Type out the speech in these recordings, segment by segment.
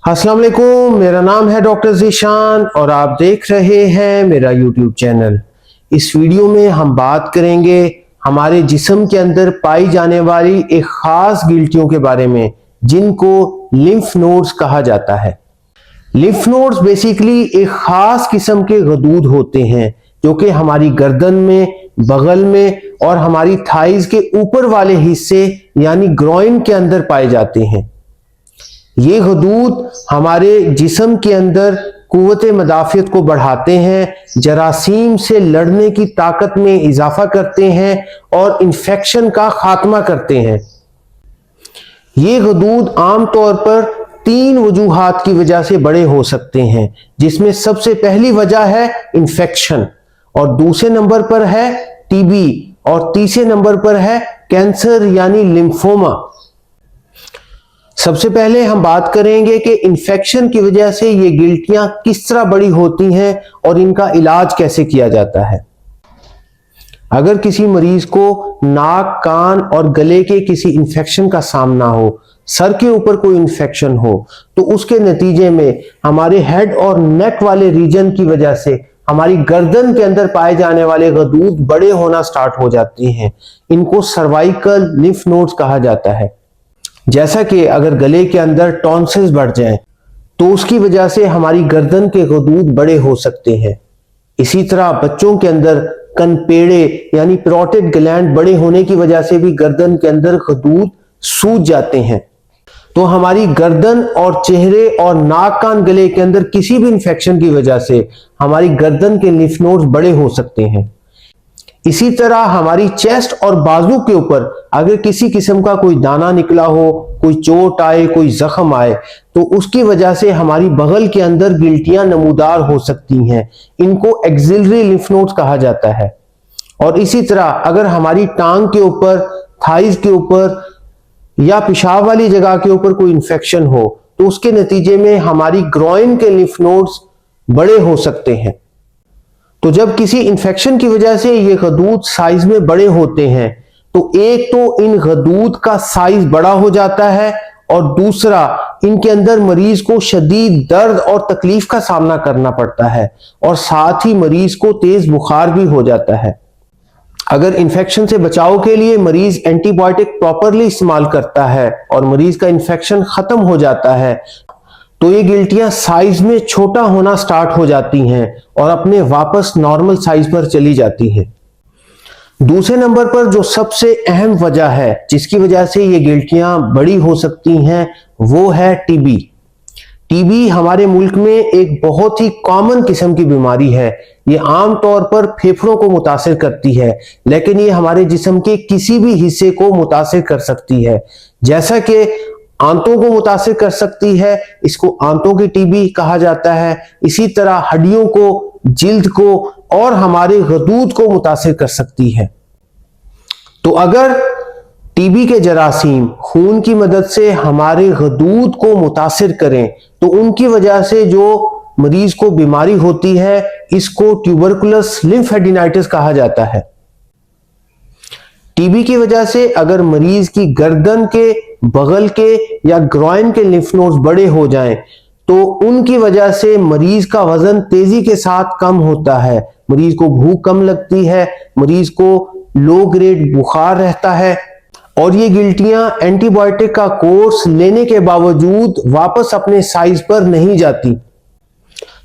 अस्सलाम वालेकुम, मेरा नाम है डॉक्टर ज़ीशान और आप देख रहे हैं मेरा यूट्यूब चैनल। इस वीडियो में हम बात करेंगे हमारे जिस्म के अंदर पाई जाने वाली एक खास गिल्टियों के बारे में, जिनको लिम्फ नोड्स कहा जाता है। लिम्फ नोड्स बेसिकली एक खास किस्म के गदूद होते हैं जो कि हमारी गर्दन में, बगल में और हमारी थाइज के ऊपर वाले हिस्से यानी ग्रोइन के अंदर पाए जाते हैं। ये गदूद हमारे जिस्म के अंदर कुव्वत मदाफियत को बढ़ाते हैं, जरासीम से लड़ने की ताकत में इजाफा करते हैं और इन्फेक्शन का खात्मा करते हैं। ये गदूद आमतौर पर 3 वजूहात की वजह से बड़े हो सकते हैं, जिसमें सबसे पहली वजह है इन्फेक्शन, और दूसरे नंबर पर है टीबी, और तीसरे नंबर पर है कैंसर यानी लिम्फोमा। सबसे पहले हम बात करेंगे कि इन्फेक्शन की वजह से ये गिल्टियां किस तरह बड़ी होती हैं और इनका इलाज कैसे किया जाता है। अगर किसी मरीज को नाक, कान और गले के किसी इन्फेक्शन का सामना हो, सर के ऊपर कोई इन्फेक्शन हो, तो उसके नतीजे में हमारे हेड और नेक वाले रीजन की वजह से हमारी गर्दन के अंदर पाए जाने वाले गदूद बड़े होना स्टार्ट हो जाते हैं। इनको सर्वाइकल लिम्फ नोड्स कहा जाता है। जैसा कि अगर गले के अंदर टॉन्सिल्स बढ़ जाएं तो उसकी वजह से हमारी गर्दन के गदूद बड़े हो सकते हैं। इसी तरह बच्चों के अंदर कनपेड़े यानी पैरोटिड ग्लैंड बड़े होने की वजह से भी गर्दन के अंदर गदूद सूज जाते हैं। तो हमारी गर्दन और चेहरे और नाक, कान, गले के अंदर किसी भी इंफेक्शन की वजह से हमारी गर्दन के लिम्फ नोड्स बड़े हो सकते हैं। इसी तरह हमारी चेस्ट और बाजू के ऊपर अगर किसी किस्म का कोई दाना निकला हो, कोई चोट आए, कोई जख्म आए, तो उसकी वजह से हमारी बगल के अंदर गिल्टियां नमूदार हो सकती हैं। इनको एक्सिलरी लिम्फ नोड्स कहा जाता है। और इसी तरह अगर हमारी टांग के ऊपर, थाइज के ऊपर या पेशाब वाली जगह के ऊपर कोई इंफेक्शन हो, तो उसके नतीजे में हमारी ग्रोइन के लिम्फ नोड्स बड़े हो सकते हैं। तो जब किसी इंफेक्शन की वजह से ये गदूद साइज में बड़े होते हैं, तो एक तो इन गदूद का साइज बड़ा हो जाता है और दूसरा इनके अंदर मरीज को शदीद दर्द और तकलीफ का सामना करना पड़ता है, और साथ ही मरीज को तेज बुखार भी हो जाता है। अगर इंफेक्शन से बचाव के लिए मरीज एंटीबायोटिक प्रॉपरली इस्तेमाल करता है और मरीज का इंफेक्शन खत्म हो जाता है, तो ये गिल्टियां साइज में छोटा होना स्टार्ट हो जाती हैं और अपने वापस नॉर्मल साइज पर चली जाती हैं। दूसरे नंबर पर जो सबसे अहम वजह है जिसकी वजह से ये गिल्टियां बड़ी हो सकती हैं, वो है टीबी। टीबी हमारे मुल्क में एक बहुत ही कॉमन किस्म की बीमारी है। ये आमतौर पर फेफड़ों को मुतासिर करती है, लेकिन ये हमारे जिस्म के किसी भी हिस्से को मुतासिर कर सकती है। जैसा कि आंतों को मुतासिर कर सकती है, इसको आंतों की टीबी कहा जाता है। इसी तरह हड्डियों को, जिल्द को और हमारे गदूद को मुतासिर कर सकती है। तो अगर टीबी के जरासीम खून की मदद से हमारे गदूद को मुतासिर करें, तो उनकी वजह से जो मरीज को बीमारी होती है, इसको ट्यूबरकुलस लिम्फेडिनाइटिस कहा जाता है। टीबी की वजह से अगर मरीज की गर्दन के, बगल के या ग्रोइन के लिम्फ नोड्स बड़े हो जाएं, तो उनकी वजह से मरीज का वजन तेजी के साथ कम होता है, मरीज को भूख कम लगती है, मरीज को लो ग्रेड बुखार रहता है, और ये गिल्टियां एंटीबायोटिक का कोर्स लेने के बावजूद वापस अपने साइज पर नहीं जाती।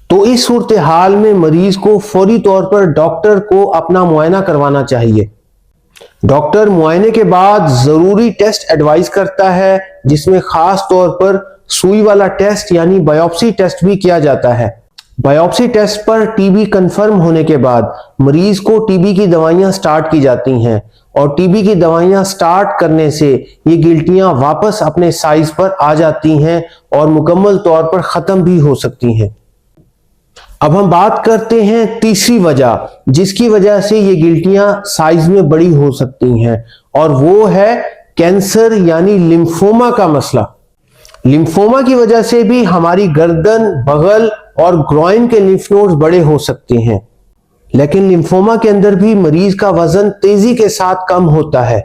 तो इस सूरत हाल में मरीज को फौरी तौर पर डॉक्टर को अपना मुआयना करवाना चाहिए। डॉक्टर मुआयने के बाद जरूरी टेस्ट एडवाइस करता है, जिसमें खास तौर पर सुई वाला टेस्ट यानी बायोप्सी टेस्ट भी किया जाता है। बायोप्सी टेस्ट पर टीबी कंफर्म होने के बाद मरीज को टीबी की दवाइयां स्टार्ट की जाती हैं, और टीबी की दवाइयां स्टार्ट करने से ये गिल्टियां वापस अपने साइज पर आ जाती हैं और मुकम्मल तौर पर खत्म भी हो सकती हैं। अब हम बात करते हैं तीसरी वजह जिसकी वजह से ये गिल्टियां साइज में बड़ी हो सकती हैं, और वो है कैंसर यानी लिम्फोमा का मसला। लिम्फोमा की वजह से भी हमारी गर्दन, बगल और ग्रोइन के लिम्फ नोड्स बड़े हो सकते हैं, लेकिन लिम्फोमा के अंदर भी मरीज का वजन तेजी के साथ कम होता है।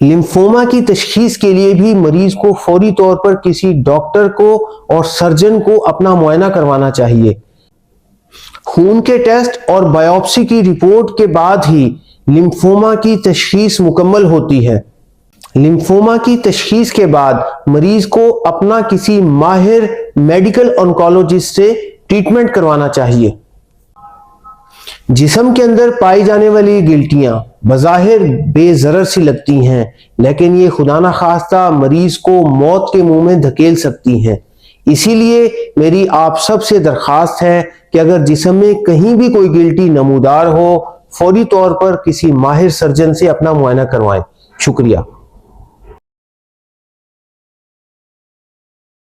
लिम्फोमा की तशखीस के लिए भी मरीज को फौरी तौर पर किसी डॉक्टर को और सर्जन को अपना मुआयना करवाना चाहिए। खून के टेस्ट और बायोप्सी की रिपोर्ट के बाद ही लिम्फोमा की तशखीस मुकम्मल होती है। लिम्फोमा की तशखीस के बाद मरीज को अपना किसी माहिर मेडिकल ऑन्कोलॉजिस्ट से ट्रीटमेंट करवाना चाहिए। जिस्म के अंदर पाई जाने वाली गिल्टियां बज़ाहिर बेज़रर सी लगती हैं, लेकिन ये खुदा ना खास्ता मरीज को मौत के मुंह में धकेल सकती हैं। इसीलिए मेरी आप सब से दरखास्त है कि अगर जिस्म में कहीं भी कोई गिल्टी नमूदार हो, फौरी तौर पर किसी माहिर सर्जन से अपना मुआयना करवाएं। शुक्रिया।